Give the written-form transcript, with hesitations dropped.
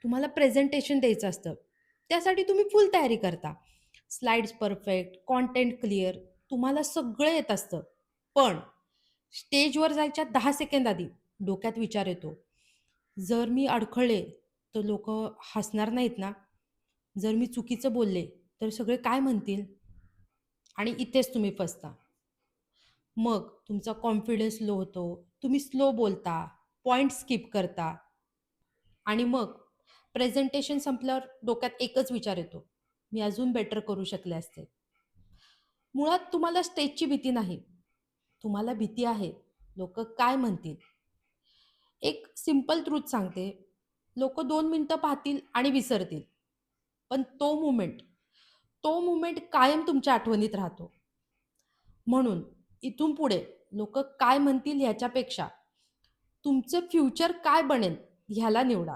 तुम्हाला प्रेझेंटेशन द्यायचं असतं. त्यासाठी तुम्ही फुल तयारी करता. स्लाइड्स परफेक्ट, कंटेंट क्लिअर, तुम्हाला सगळं येत असतं. पण स्टेजवर जायच्या 10 सेकंद आधी डोक्यात विचार येतो, "जर मी अडखळले, तर लोकं हसणार नाहीत ना? जर मी चुकीचं बोलले, तर सगळे काय म्हणतील?" आणि इथेच तुम्ही फसता. मग तुमचा कॉन्फिडन्स लो होतो. तुम्ही स्लो बोलता, पॉइंट स्किप करता आणि मग प्रेझेंटेशन संपल्यावर डोक्यात एकच विचार येतो, "मी अजून बेटर करू शकले असते." मुळात तुम्हाला स्टेजची भीती नाही. तुम्हाला भीती आहे, लोकं काय म्हणतील? एक सिंपल ट्रुथ सांगते, लोकं 2 मिनिटं पाहतील आणि विसरतील. पण तो मोमेंट कायम तुमच्या आठवणीत राहतो. म्हणून इथून पुढे लोकं काय म्हणतील ह्याच्यापेक्षा तुमचं फ्युचर काय बनेल ह्याला निवडा.